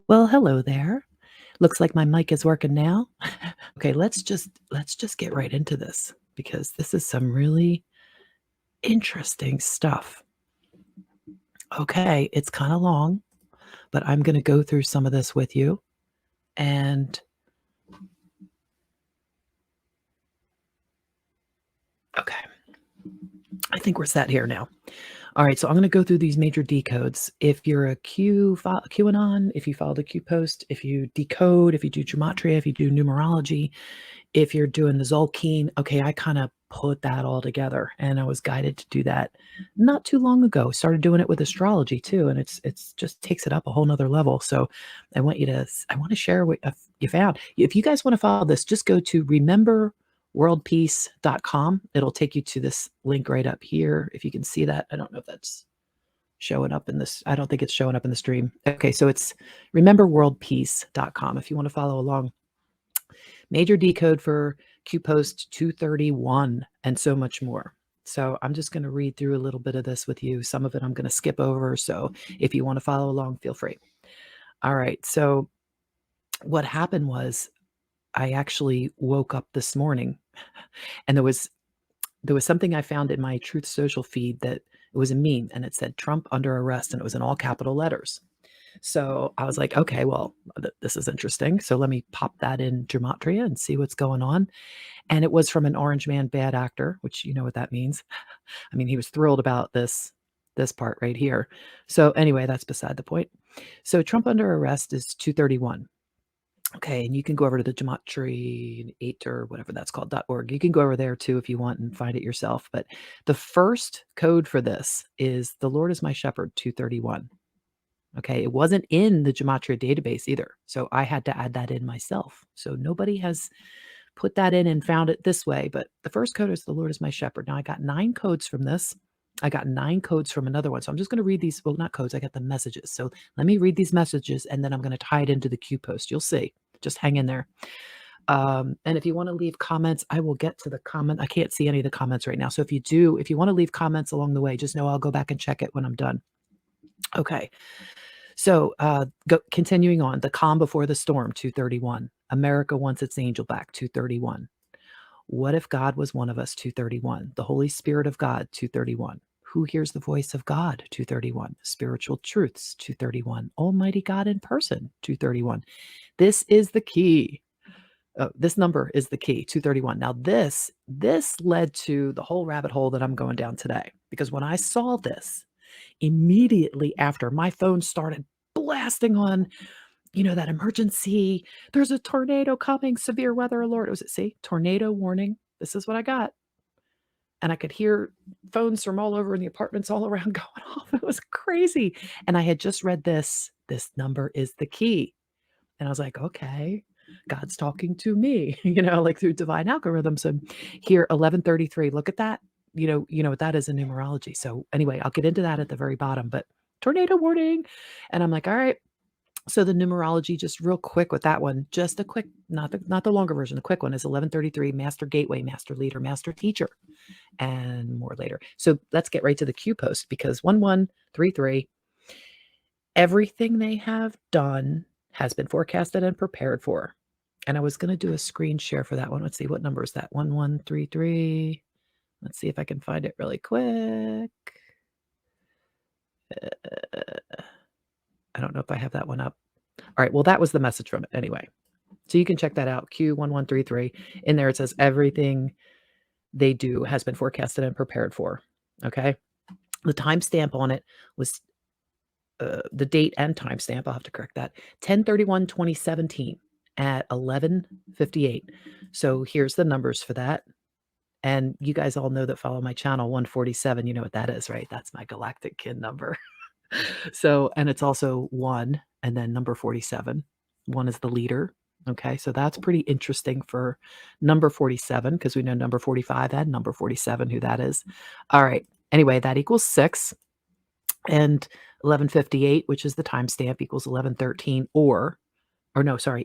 Well, hello there. Looks like my mic is working now. Okay, let's just get right into this because this is some really interesting stuff. Okay, it's kind of long, but I'm going to go through some of this with you. And okay, I think we're set here now. All right, so I'm going to go through these major decodes. If you're a QAnon, if you follow the Q post, if you decode, if you do gematria, if you do numerology, if you're doing the Tzolkin, okay, I kind of put that all together, and I was guided to do that not too long ago. Started doing it with astrology too, and it's just takes it up a whole nother level. So I want to share what you found. If you guys want to follow this, just go to rememberworldpeace.com. It'll take you to this link right up here. If you can see that, I don't know if that's showing up in this. I don't think it's showing up in the stream. Okay, so it's rememberworldpeace.com if you want to follow along. Major decode for QPost 231 and so much more. So I'm just going to read through a little bit of this with you. Some of it I'm going to skip over. So if you want to follow along, feel free. All right. So what happened was I actually woke up this morning and there was something I found in my Truth Social feed that it was a meme and it said Trump under arrest and it was in all capital letters. So I was like, okay, well, this is interesting. So let me pop that in Gematria and see what's going on. And it was from an orange man bad actor, which you know what that means. I mean, he was thrilled about this part right here. So anyway, that's beside the point. So Trump under arrest is 231. Okay, and you can go over to the Gematria 8 or whatever that's called .org. You can go over there too if you want and find it yourself. But the first code for this is the Lord is my shepherd 231. Okay, it wasn't in the Gematria database either. So I had to add that in myself. So nobody has put that in and found it this way. But the first code is the Lord is my shepherd. Now I got 9 codes from this. I got 9 codes from another one. So I'm just going to read these. Well, not codes. I got the messages. So let me read these messages and then I'm going to tie it into the Q post. You'll see. Just hang in there. And if you want to leave comments, I will get to the comment. I can't see any of the comments right now. So if you want to leave comments along the way, just know I'll go back and check it when I'm done. Okay. So, continuing on, the calm before the storm, 231. America wants its angel back, 231. What if God was one of us, 231. The Holy Spirit of God, 231. Who hears the voice of God, 231. Spiritual truths, 231. Almighty God in person, 231. This is the key. This number is the key, 231. Now this led to the whole rabbit hole that I'm going down today, because when I saw this, immediately after my phone started blasting on, that emergency. There's a tornado coming, severe weather alert. Was it, see, tornado warning? This is what I got. And I could hear phones from all over in the apartments all around going off. It was crazy. And I had just read this. This number is the key. And I was like, okay, God's talking to me, like through divine algorithms. And here, 1133, look at that. You know what that is in numerology. So anyway, I'll get into that at the very bottom, but tornado warning. And I'm like, all right. So the numerology, just real quick with that one, just a quick, not the longer version. The quick one is 1133, master gateway, master leader, master teacher, and more later. So let's get right to the Q post, because 1133, everything they have done has been forecasted and prepared for. And I was going to do a screen share for that one. Let's see, what number is that? 1133. Let's see if I can find it really quick. I don't know if I have that one up. All right, well, that was the message from it anyway. So you can check that out, Q1133. In there it says everything they do has been forecasted and prepared for. Okay. The timestamp on it was the date and timestamp. I'll have to correct that. 10/31/2017 at 11:58. So here's the numbers for that. And you guys all know that follow my channel, 147. You know what that is, right? That's my galactic kin number. So, and it's also 1 and then number 47. 1 is the leader. Okay, so that's pretty interesting for number 47, because we know number 45 and number 47, who that is. All right. Anyway, that equals 6. And 1158, which is the timestamp, equals 1113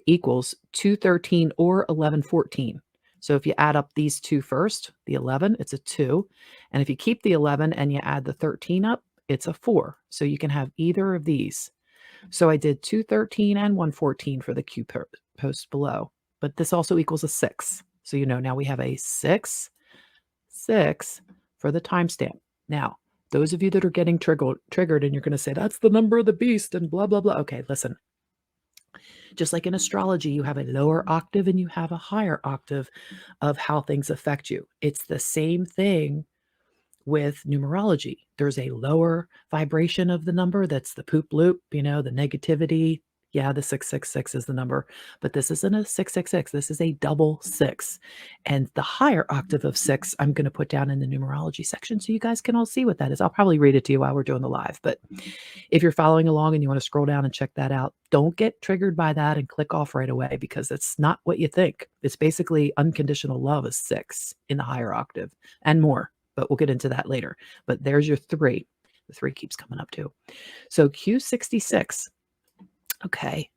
equals 213 or 1114. So if you add up these two first, the 11, it's a 2. And if you keep the 11 and you add the 13 up, it's a 4. So you can have either of these. So I did 213 and 114 for the Q post below, but this also equals a 6. So, now we have a 6, 6 for the timestamp. Now, those of you that are getting triggered and you're going to say, that's the number of the beast and blah, blah, blah. Okay, listen. Just like in astrology, you have a lower octave and you have a higher octave of how things affect you. It's the same thing with numerology. There's a lower vibration of the number that's the poop loop, the negativity. Yeah, the 666 is the number, but this isn't a 666. This is a double six. And the higher octave of 6, I'm going to put down in the numerology section so you guys can all see what that is. I'll probably read it to you while we're doing the live, but if you're following along and you want to scroll down and check that out, don't get triggered by that and click off right away because it's not what you think. It's basically unconditional love is 6 in the higher octave and more, but we'll get into that later. But there's your 3. The 3 keeps coming up too. So Q66. Okay.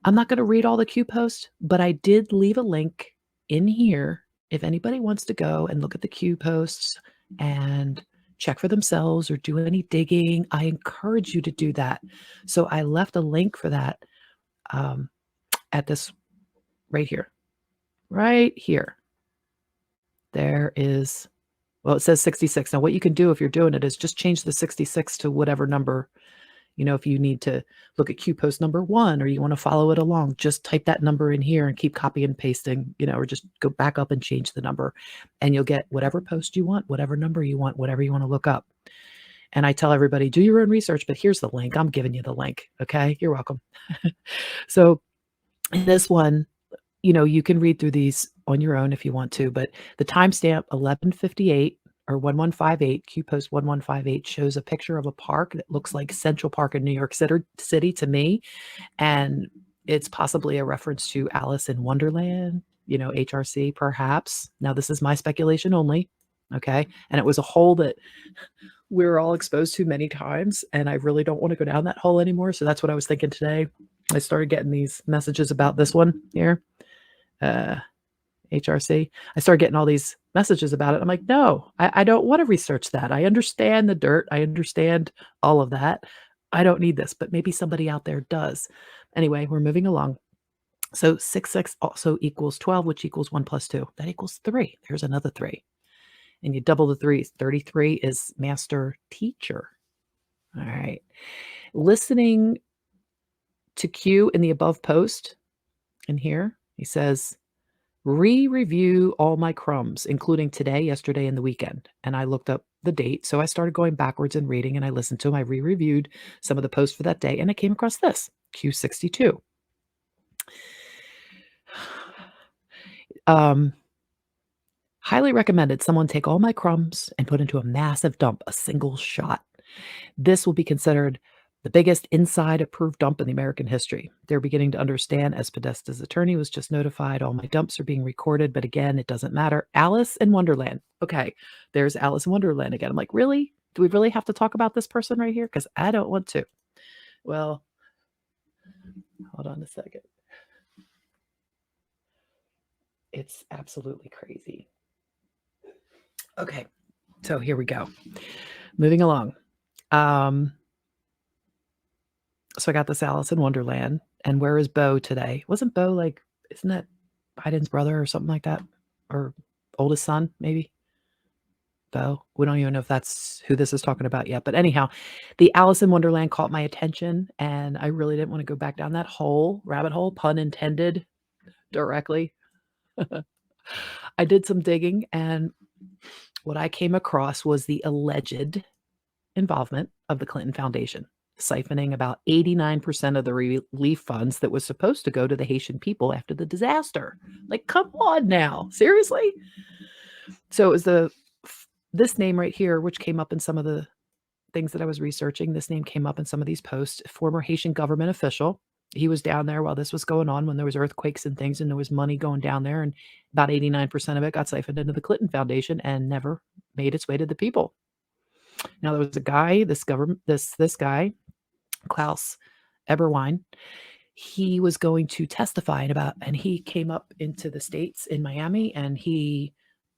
I'm not going to read all the Q posts, but I did leave a link in here if anybody wants to go and look at the Q posts and check for themselves or do any digging. I encourage you to do that. So I left a link for that at this right here. Right here. There is, well, it says 66. Now, what you can do if you're doing it is just change the 66 to whatever number. If you need to look at Q post number 1 or you want to follow it along, just type that number in here and keep copy and pasting, or just go back up and change the number and you'll get whatever post you want, whatever number you want, whatever you want to look up. And I tell everybody, do your own research, but here's the link. I'm giving you the link. Okay. You're welcome. So in this one, you can read through these on your own if you want to, but the timestamp 1158 or 1158, Q post 1158 shows a picture of a park that looks like Central Park in New York City to me. And it's possibly a reference to Alice in Wonderland, HRC perhaps. Now, this is my speculation only. Okay. And it was a hole that we were all exposed to many times. And I really don't want to go down that hole anymore. So that's what I was thinking today. I started getting these messages about this one here. HRC. I started getting all these messages about it. I'm like, no, I don't want to research that. I understand the dirt. I understand all of that. I don't need this, but maybe somebody out there does. Anyway, we're moving along. So 6 also equals 12, which equals 1 plus 2. That equals 3. There's another 3. And you double the 3s. 33 is master teacher. All right. Listening to Q in the above post in here, he says, review all my crumbs, including today, yesterday, and the weekend. And I looked up the date. So I started going backwards and reading and I listened to them. I reviewed some of the posts for that day and I came across this Q62. Highly recommended someone take all my crumbs and put into a massive dump, a single shot. This will be considered the biggest inside approved dump in the American history. They're beginning to understand, as Podesta's attorney was just notified, all my dumps are being recorded, but again, it doesn't matter. Alice in Wonderland. Okay, there's Alice in Wonderland again. I'm like, really? Do we really have to talk about this person right here? Because I don't want to. Well, hold on a second. It's absolutely crazy. Okay, so here we go. Moving along. So I got this Alice in Wonderland. And where is Bo today? Wasn't Bo isn't that Biden's brother or something like that? Or oldest son, maybe? Bo. We don't even know if that's who this is talking about yet. But anyhow, the Alice in Wonderland caught my attention. And I really didn't want to go back down that rabbit hole, pun intended, directly. I did some digging. And what I came across was the alleged involvement of the Clinton Foundation, siphoning about 89% of the relief funds that was supposed to go to the Haitian people after the disaster. Like, come on now, seriously? So it was this name right here, which came up in some of the things that I was researching. This name came up in some of these posts. Former Haitian government official. He was down there while this was going on, when there was earthquakes and things, and there was money going down there, and about 89% of it got siphoned into the Clinton Foundation and never made its way to the people. Now, there was a guy, this guy, Klaus Eberwein, he was going to testify and he came up into the States in Miami, and he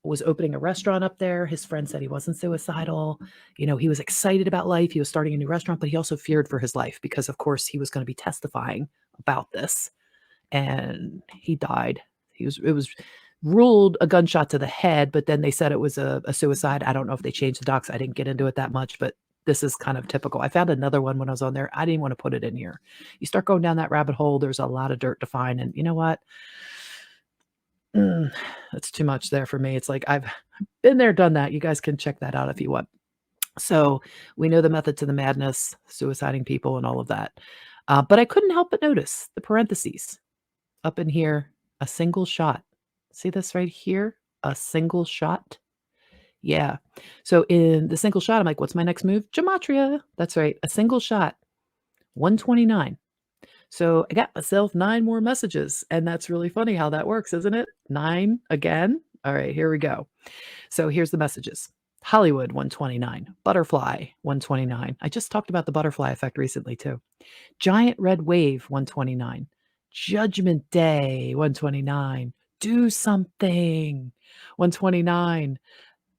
was opening a restaurant up there. His friend said he wasn't suicidal. He was excited about life. He was starting a new restaurant, but he also feared for his life because, of course, he was going to be testifying about this. And he died. It was ruled a gunshot to the head, but then they said it was a suicide. I don't know if they changed the docs. I didn't get into it that much, but this is kind of typical. I found another one when I was on there. I didn't want to put it in here. You start going down that rabbit hole, there's a lot of dirt to find. And you know what? That's too much there for me. It's like I've been there, done that. You guys can check that out if you want. So we know the method to the madness, suiciding people and all of that. But I couldn't help but notice the parentheses up in here, a single shot. See this right here? A single shot. Yeah. So in the single shot, I'm like, what's my next move? Gematria. That's right. A single shot. 129. So I got myself 9 more messages. And that's really funny how that works, isn't it? 9 again. All right, here we go. So here's the messages. Hollywood 129. Butterfly 129. I just talked about the butterfly effect recently too. Giant red wave 129. Judgment Day 129. Do something 129.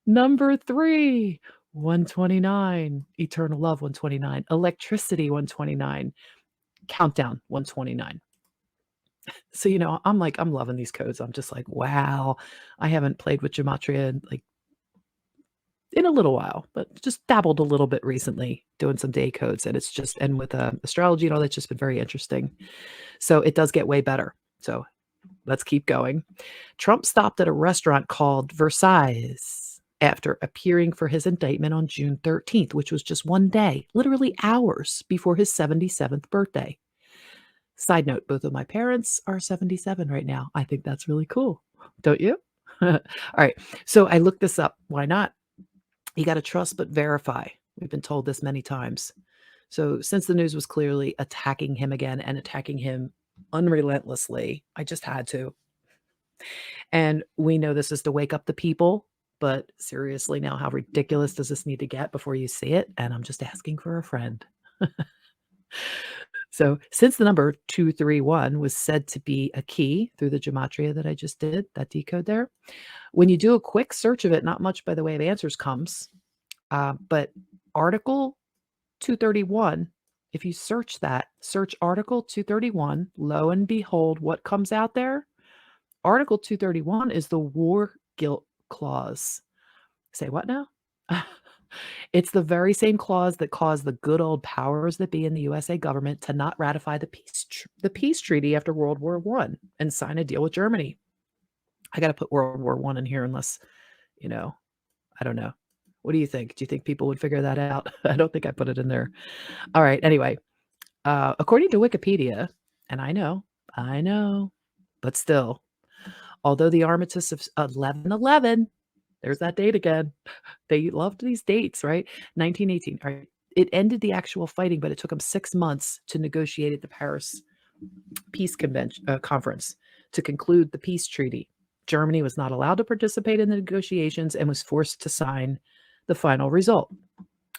Number 3 129. Eternal love 129. Electricity 129. Countdown 129. So, I'm loving these codes. I'm just like, wow. I haven't played with Gematria in a little while, but just dabbled a little bit recently doing some day codes. And with astrology and all that's just been very interesting. So it does get way better. So let's keep going. Trump stopped at a restaurant called Versailles after appearing for his indictment on June 13th, which was just one day, literally hours before his 77th birthday. Side note, both of my parents are 77 right now. I think that's really cool. Don't you? All right. So I looked this up. Why not? You got to trust but verify. We've been told this many times. So since the news was clearly attacking him again and attacking him unrelentlessly, I just had to. And we know this is to wake up the people, but seriously now, how ridiculous does this need to get before you see it? And I'm just asking for a friend. So since the number 231 was said to be a key through the gematria that I just did, that decode there, when you do a quick search of it, not much by the way of answers comes, but article 231, if you search article 231, lo and behold, what comes out there? Article 231 is the war guilt clause. Say what now? It's the very same clause that caused the good old powers that be in the USA government to not ratify the peace treaty after World War I and sign a deal with Germany. I got to put World War I in here unless, I don't know. What do you think? Do you think people would figure that out? I don't think I put it in there. All right. Anyway, according to Wikipedia, and I know, but still, although the armistice of 11/11, there's that date again. They loved these dates, right? 1918. All right. It ended the actual fighting, but it took them 6 months to negotiate at the Paris Peace Conference to conclude the peace treaty. Germany was not allowed to participate in the negotiations and was forced to sign the final result.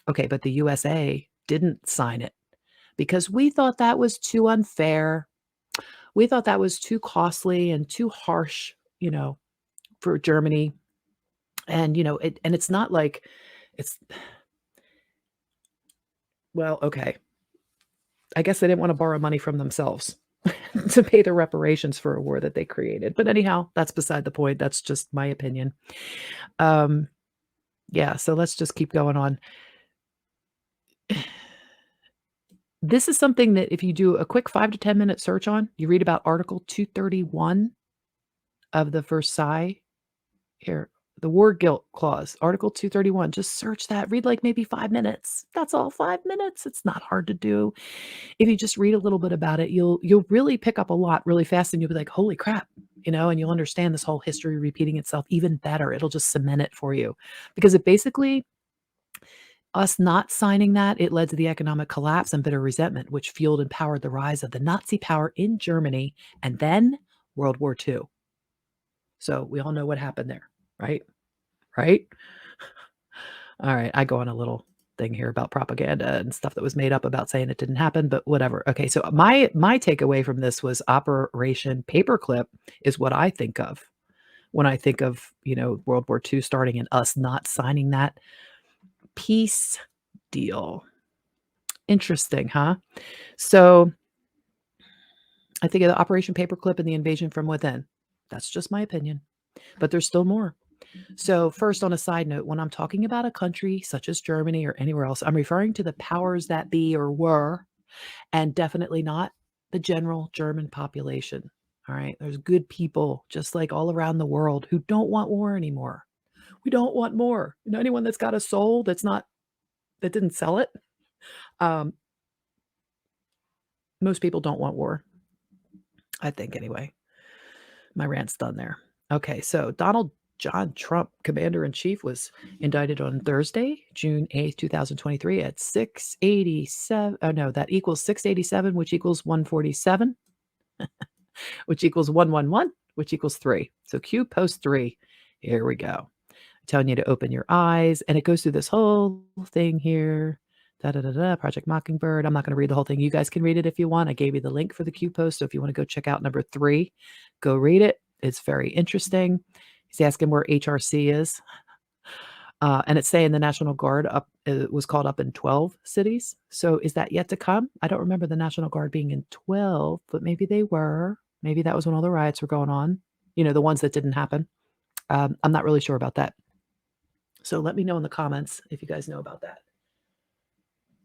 Okay, but the USA didn't sign it because we thought that was too unfair. We thought that was too costly and too harsh, for Germany. And, and it's not like well, okay. I guess they didn't want to borrow money from themselves to pay the reparations for a war that they created. But anyhow, that's beside the point. That's just my opinion. Yeah, so let's just keep going on. This is something that if you do a quick 5 to 10 minute search on, you read about Article 231 of the Versailles here. The war guilt clause, Article 231. Just search that. Read like maybe 5 minutes. That's all, 5 minutes. It's not hard to do. If you just read a little bit about it, you'll really pick up a lot really fast, and you'll be like, holy crap, and you'll understand this whole history repeating itself even better. It'll just cement it for you, because it basically, us not signing that, it led to the economic collapse and bitter resentment, which fueled and powered the rise of the Nazi power in Germany and then World War II. So we all know what happened there. Right? All right. I go on a little thing here about propaganda and stuff that was made up about saying it didn't happen, but whatever. Okay. So my takeaway from this was Operation Paperclip is what I think of when I think of, World War II starting and us not signing that peace deal. Interesting, huh? So I think of the Operation Paperclip and the invasion from within. That's just my opinion, but there's still more. So, first, on a side note, when I'm talking about a country such as Germany or anywhere else, I'm referring to the powers that be or were, and definitely not the general German population. All right. There's good people just like all around the world who don't want war anymore. We don't want more. Anyone that's got a soul that didn't sell it, um, most people don't want war. I think anyway. My rant's done there. Okay, so Donald John Trump, Commander in Chief, was indicted on Thursday, June 8th, 2023 at 687. Oh, no, that equals 687, which equals 147, which equals 111, which equals 3. So Q post 3. Here we go. Telling you to open your eyes, and it goes through this whole thing here. Project Mockingbird. I'm not going to read the whole thing. You guys can read it if you want. I gave you the link for the Q post. So if you want to go check out number 3, go read it. It's very interesting. He's asking where HRC is. And it's saying the National Guard was called up in 12 cities. So is that yet to come? I don't remember the National Guard being in 12, but maybe they were. Maybe that was when all the riots were going on. The ones that didn't happen. I'm not really sure about that. So let me know in the comments if you guys know about that.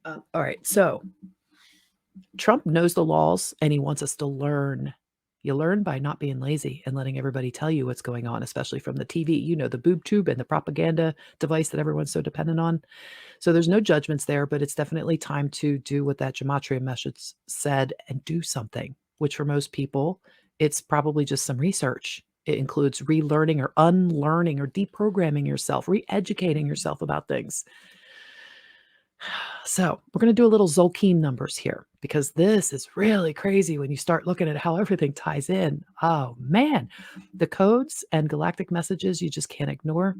All right. So Trump knows the laws and he wants us to learn. You learn by not being lazy and letting everybody tell you what's going on, especially from the TV, the boob tube and the propaganda device that everyone's so dependent on. So there's no judgments there, but it's definitely time to do what that Gematria message said and do something, which for most people, it's probably just some research. It includes relearning or unlearning or deprogramming yourself, re-educating yourself about things. So we're going to do a little Tzolkin numbers here because this is really crazy when you start looking at how everything ties in. Oh, man. The codes and galactic messages you just can't ignore.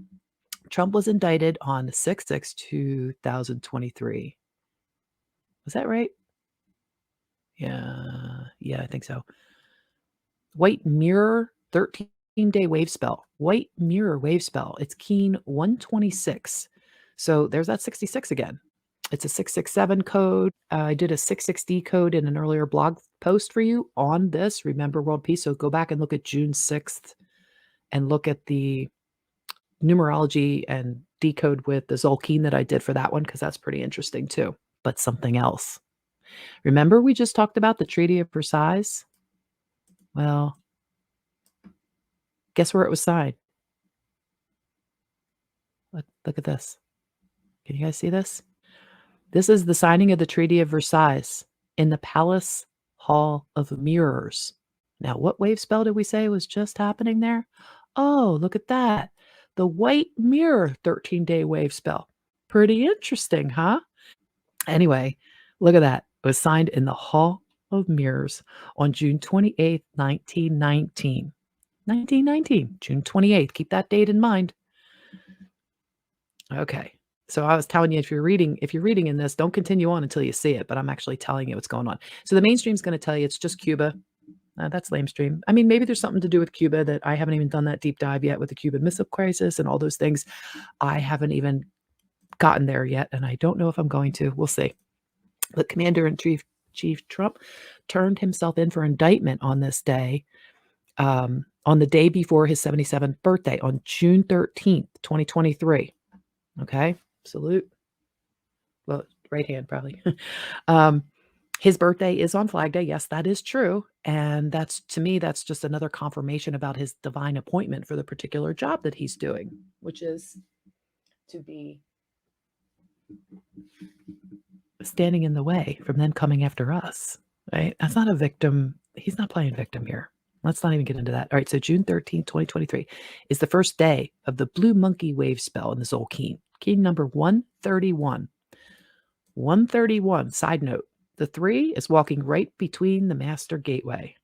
Trump was indicted on 6/6/2023. Was that right? Yeah, I think so. White mirror 13-day wave spell. White mirror wave spell. It's keen 126. So there's that 66 again. It's a 667 code. I did a 66D code in an earlier blog post for you on this. Remember World Peace. So go back and look at June 6th and look at the numerology and decode with the Tzolkin that I did for that one because that's pretty interesting too. But something else. Remember we just talked about the Treaty of Versailles? Well, guess where it was signed? Look at this. Can you guys see this? This is the signing of the Treaty of Versailles in the Palace Hall of Mirrors. Now, what wave spell did we say was just happening there? Oh, look at that. The White Mirror 13-day wave spell. Pretty interesting, huh? Anyway, look at that. It was signed in the Hall of Mirrors on June 28th, 1919. 1919, June 28th. Keep that date in mind. Okay. So I was telling you, if you're reading in this, don't continue on until you see it, but I'm actually telling you what's going on. So the mainstream's going to tell you it's just Cuba. That's lamestream. I mean, maybe there's something to do with Cuba that I haven't even done that deep dive yet with the Cuban Missile Crisis and all those things. I haven't even gotten there yet, and I don't know if I'm going to. We'll see. But Commander-in-Chief Trump turned himself in for indictment on this day, on the day before his 77th birthday, on June 13th, 2023. Okay, salute. Well, right hand probably. His birthday is on Flag Day. Yes, that is true. And that's, to me, that's just another confirmation about his divine appointment for the particular job that he's doing, which is to be standing in the way from them coming after us, right? That's not a victim. He's not playing victim here. Let's not even get into that. All right, so June 13th, 2023 is the first day of the Blue Monkey Wave spell in the Tzolkin. Key number 131. 131, side note, the 3 is walking right between the master gateway.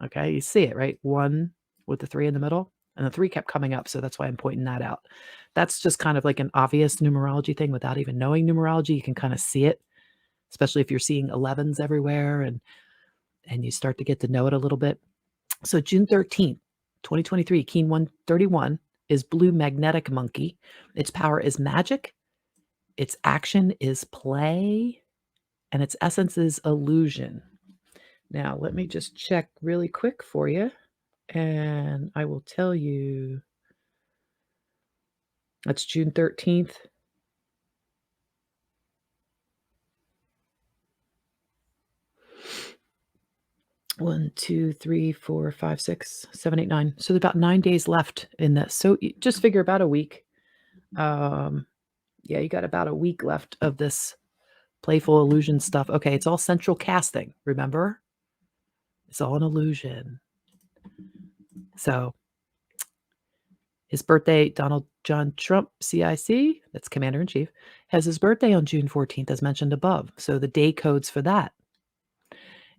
Okay, you see it, right? 1 with the 3 in the middle, and the 3 kept coming up, so that's why I'm pointing that out. That's just kind of like an obvious numerology thing without even knowing numerology. You can kind of see it, especially if you're seeing 11s everywhere and you start to get to know it a little bit. So June 13th, 2023, Keen 131 is blue magnetic monkey. Its power is magic. Its action is play. And its essence is illusion. Now, let me just check really quick for you. And I will tell you that's June 13th. One, two, three, four, five, 6, 7, 8, 9. So there's about 9 days left in this. So just figure about a week. Yeah, you got about a week left of this playful illusion stuff. Okay, it's all central casting, remember? It's all an illusion. So his birthday, Donald John Trump, CIC, that's Commander-in-Chief, has his birthday on June 14th, as mentioned above. So the day codes for that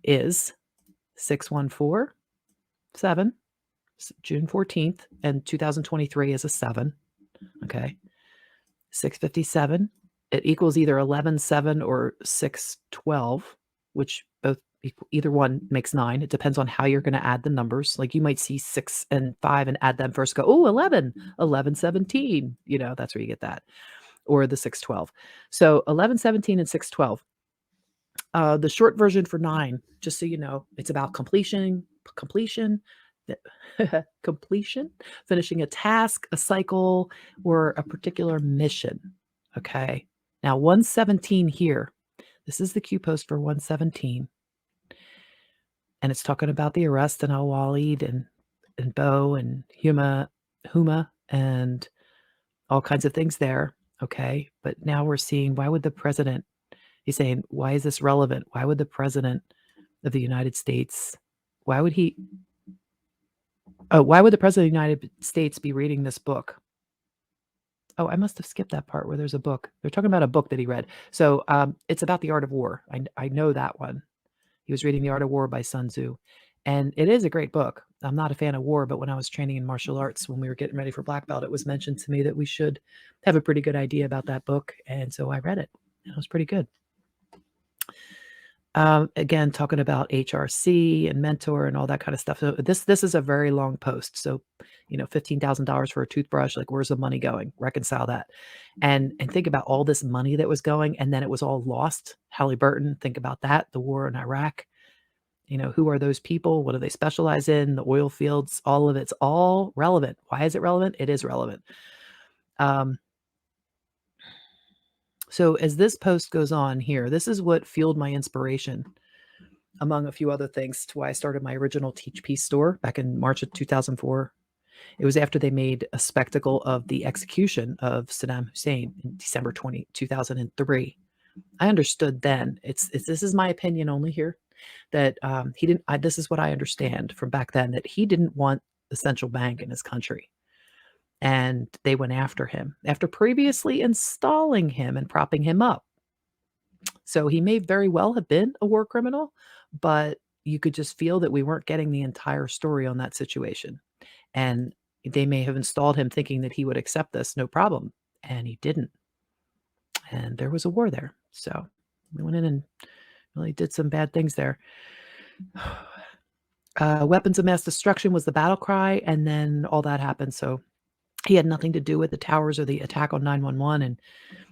is 6147, June 14th, and 2023 is a 7. Okay. 657. It equals either 11-7 or 6-12, which both either one makes 9. It depends on how you're going to add the numbers. Like you might see 6 and 5 and add them first, go, oh, 11, 11-17. You know, that's where you get that. Or the 6-12. So 11-17 and 6-12. The short version for 9, just so you know, it's about completion, completion, finishing a task, a cycle, or a particular mission. Okay. Now 117 here. This is the Q post for 117. And it's talking about the arrest and Al-Walid and Bo and Huma and all kinds of things there. Okay. But now we're seeing, why would the president, he's saying, why is this relevant? Why would the president of the United States, why would the president of the United States be reading this book? Oh, I must have skipped that part where there's a book. They're talking about a book that he read. So it's about the art of war. I know that one. He was reading The Art of War by Sun Tzu. And it is a great book. I'm not a fan of war, but when I was training in martial arts, when we were getting ready for black belt, it was mentioned to me that we should have a pretty good idea about that book. And so I read it. And it was pretty good. Again, talking about HRC and mentor and all that kind of stuff. So this is a very long post. So, you know, $15,000 for a toothbrush, like where's the money going? Reconcile that. And think about all this money that was going, and then it was all lost. Halliburton, think about that. The war in Iraq. You know, who are those people? What do they specialize in? The oil fields, all of it's all relevant. Why is it relevant? It is relevant. So as this post goes on here, this is what fueled my inspiration, among a few other things, to why I started my original Teach Peace store back in March of 2004. It was after they made a spectacle of the execution of Saddam Hussein in December 2003. I understood then, this is my opinion only here, that he didn't, this is what I understand from back then, that he didn't want the central bank in his country. And they went after him after previously installing him and propping him up. So he may very well have been a war criminal, but you could just feel that we weren't getting the entire story on that situation. And they may have installed him thinking that he would accept this, no problem. And he didn't. And there was a war there. So we went in and really did some bad things there. Weapons of mass destruction was the battle cry. And then all that happened. So he had nothing to do with the towers or the attack on 911. And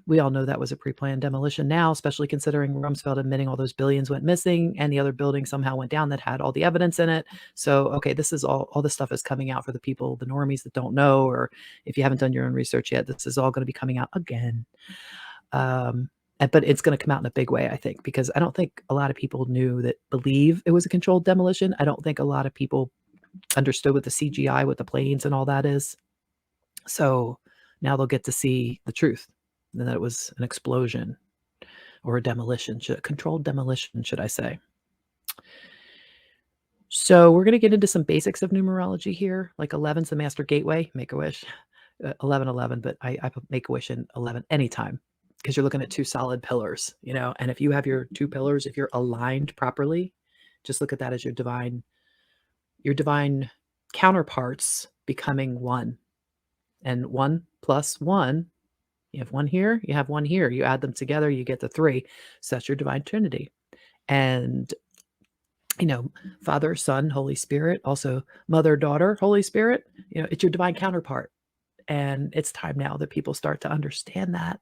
we all know that was a pre-planned demolition now, especially considering Rumsfeld admitting all those billions went missing and the other building somehow went down that had all the evidence in it. So, okay, this is all this stuff is coming out for the people, the normies that don't know, or if you haven't done your own research yet, this is all going to be coming out again. But it's going to come out in a big way, I think, because I don't think a lot of people believe it was a controlled demolition. I don't think a lot of people understood what the CGI with the planes and all that is. So now they'll get to see the truth, and that it was an explosion or a demolition, controlled demolition, should I say. So we're going to get into some basics of numerology here. Like 11's the master gateway, Make-A-Wish, 11, but I put Make-A-Wish in 11 anytime, because you're looking at two solid pillars, you know, and if you have your two pillars, if you're aligned properly, just look at that as your divine counterparts becoming one. And 1 plus 1, you have 1 here, you have 1 here. You add them together, you get the 3. So that's your divine trinity. And Father, Son, Holy Spirit, also Mother, Daughter, Holy Spirit. It's your divine counterpart. And it's time now that people start to understand that.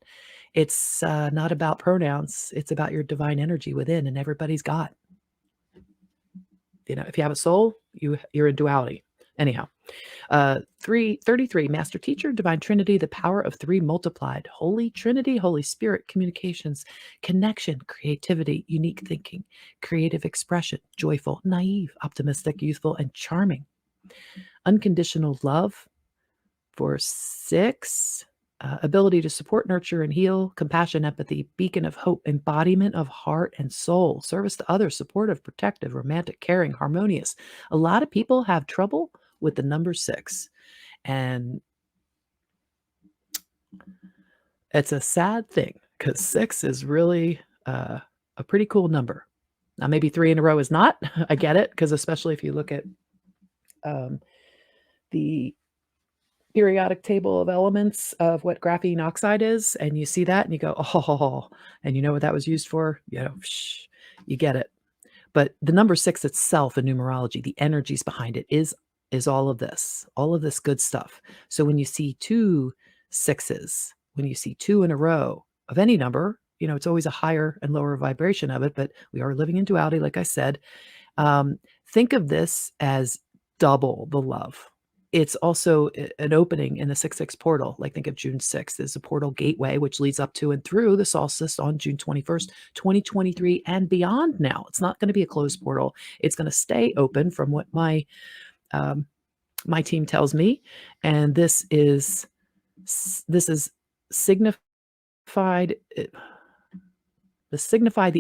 It's not about pronouns. It's about your divine energy within, and everybody's got. If you have a soul, you're in duality. Anyhow, 33, Master Teacher, Divine Trinity, the power of three multiplied. Holy Trinity, Holy Spirit, communications, connection, creativity, unique thinking, creative expression, joyful, naive, optimistic, youthful, and charming. Unconditional love for 6. Ability to support, nurture, and heal, compassion, empathy, beacon of hope, embodiment of heart and soul, service to others, supportive, protective, romantic, caring, harmonious. A lot of people have trouble with the number 6. And it's a sad thing because 6 is really a pretty cool number. Now, maybe 3 in a row is not. I get it, because especially if you look at the periodic table of elements of what graphene oxide is, and you see that and you go, oh, and you know what that was used for? You get it. But the number 6 itself in numerology, the energies behind it is all of this good stuff. So when you see 2 6s, when you see 2 in a row of any number, it's always a higher and lower vibration of it, but we are living in duality, like I said. Think of this as double the love. It's also an opening in the 6/6 portal. Like, think of June 6th as a portal gateway, which leads up to and through the solstice on June 21st, 2023 and beyond now. It's not going to be a closed portal. It's going to stay open from what my team tells me. And this is signified the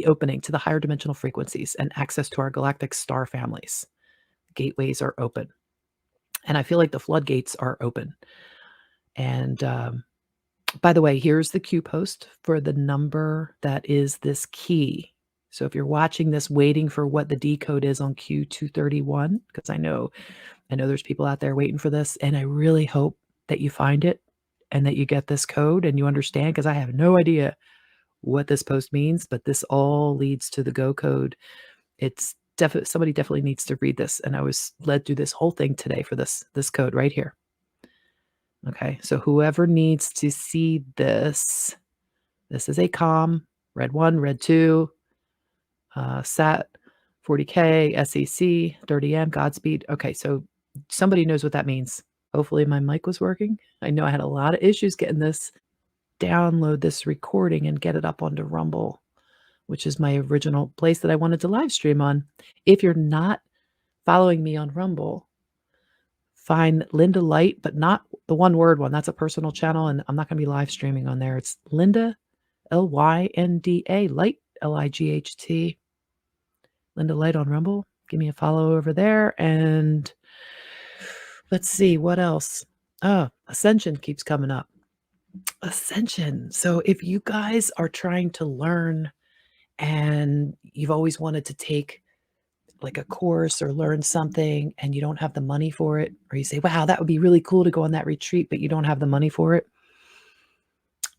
opening to the higher dimensional frequencies and access to our galactic star families. Gateways are open. And I feel like the floodgates are open. And by the way, here's the Q post for the number that is this key. So if you're watching this waiting for what the decode is on Q231, because I know there's people out there waiting for this, and I really hope that you find it and that you get this code and you understand, because I have no idea what this post means, but this all leads to the go code. It's somebody definitely needs to read this, and I was led through this whole thing today for this code right here. Okay, so whoever needs to see this is a COM, red 1, red 2, SAT, 40K, SEC, 30M, Godspeed. Okay, so somebody knows what that means. Hopefully my mic was working. I know I had a lot of issues getting this, download this recording and get it up onto Rumble, which is my original place that I wanted to live stream on. If you're not following me on Rumble, find Linda Light, but not the one-word one. That's a personal channel, and I'm not going to be live streaming on there. It's Linda, Lynda, Light, Light. Linda Light on Rumble. Give me a follow over there. And let's see, what else? Oh, Ascension keeps coming up. Ascension. So if you guys are trying to learn and you've always wanted to take like a course or learn something and you don't have the money for it, or you say, wow, that would be really cool to go on that retreat, but you don't have the money for it.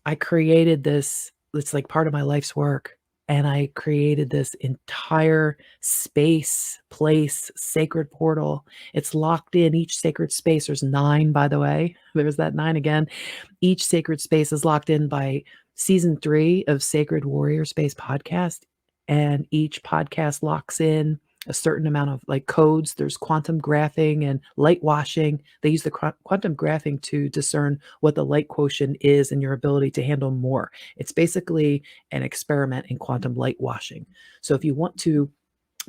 I created this. It's like part of my life's work. And I created this entire place, sacred portal. It's locked in each sacred space. There's 9, by the way. There's that 9 again. Each sacred space is locked in by season 3 of Sacred Warrior Space podcast. And each podcast locks in a certain amount of like codes. There's quantum graphing and light washing. They use the quantum graphing to discern what the light quotient is and your ability to handle more. It's basically an experiment in quantum light washing. So if you want to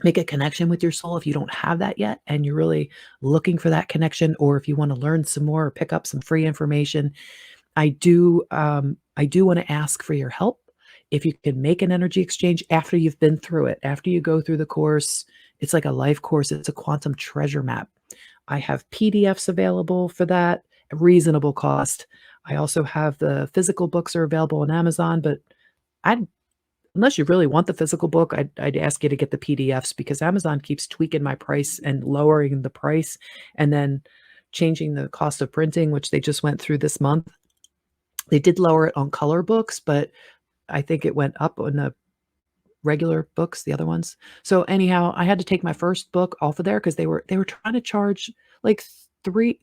make a connection with your soul, if you don't have that yet and you're really looking for that connection, or if you want to learn some more or pick up some free information, I do want to ask for your help. If you can make an energy exchange after you've been through it, after you go through the course. It's like a life course. It's a quantum treasure map. I have PDFs available for that, a reasonable cost. I also have the physical books are available on Amazon, but unless you really want the physical book, I'd ask you to get the PDFs, because Amazon keeps tweaking my price and lowering the price and then changing the cost of printing, which they just went through this month. They did lower it on color books, but I think it went up on the regular books, the other ones. So anyhow, I had to take my first book off of there because they were trying to charge like $3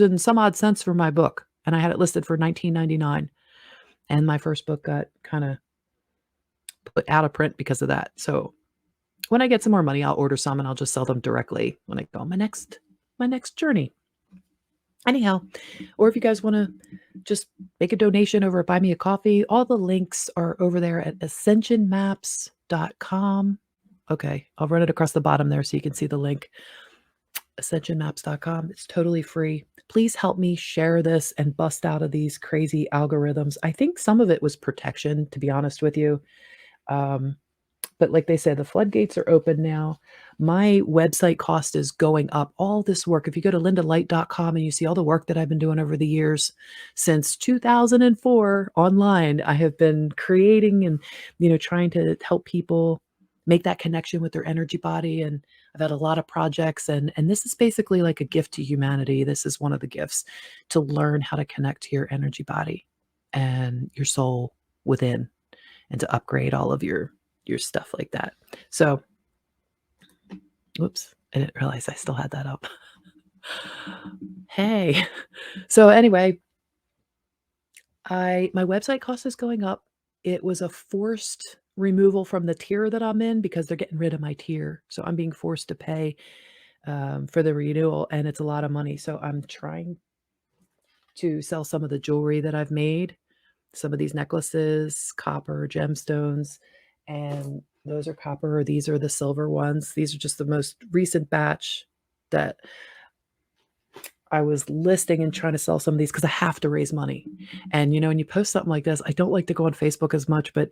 and some odd cents for my book, and I had it listed for $19.99, and my first book got kind of put out of print because of that. So when I get some more money, I'll order some and I'll just sell them directly when I go on my next journey. Anyhow, or if you guys want to just make a donation over at Buy Me a Coffee, all the links are over there at ascensionmaps.com. Okay, I'll run it across the bottom there so you can see the link. Ascensionmaps.com. It's totally free. Please help me share this and bust out of these crazy algorithms. I think some of it was protection, to be honest with you. But like they said, the floodgates are open now. My website cost is going up. All this work, if you go to lindalight.com and you see all the work that I've been doing over the years, since 2004 online, I have been creating and, trying to help people make that connection with their energy body. And I've had a lot of projects, and this is basically like a gift to humanity. This is one of the gifts, to learn how to connect to your energy body and your soul within, and to upgrade all of your stuff like that. So, whoops, I didn't realize I still had that up. Hey. So anyway, my website cost is going up. It was a forced removal from the tier that I'm in because they're getting rid of my tier. So I'm being forced to pay for the renewal, and it's a lot of money. So I'm trying to sell some of the jewelry that I've made, some of these necklaces, copper, gemstones, and those are copper. These are the silver ones. These are just the most recent batch that I was listing and trying to sell some of these because I have to raise money. And, when you post something like this, I don't like to go on Facebook as much, but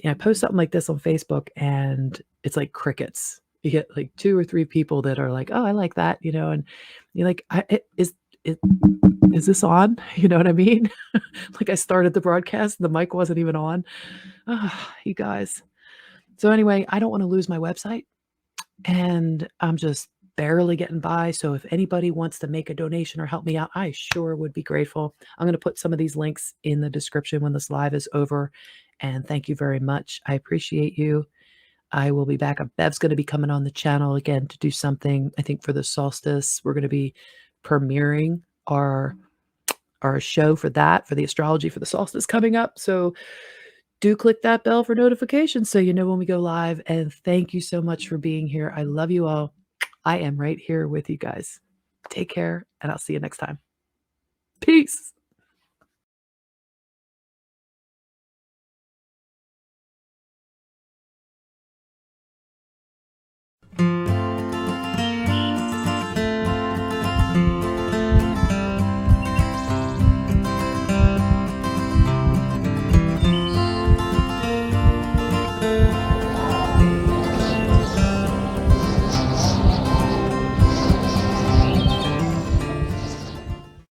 I post something like this on Facebook and it's like crickets. You get like 2 or 3 people that are like, "Oh, I like that," and you're like, is this on?" You know what I mean? Like I started the broadcast, the mic wasn't even on. Ah, you guys. So anyway, I don't want to lose my website, and I'm just barely getting by. So if anybody wants to make a donation or help me out, I sure would be grateful. I'm going to put some of these links in the description when this live is over. And thank you very much. I appreciate you. I will be back. Bev's going to be coming on the channel again to do something, I think, for the solstice. We're going to be premiering our show for that, for the astrology for the solstice coming up. So do click that bell for notifications so you know when we go live. And thank you so much for being here. I love you all. I am right here with you guys. Take care, and I'll see you next time. Peace.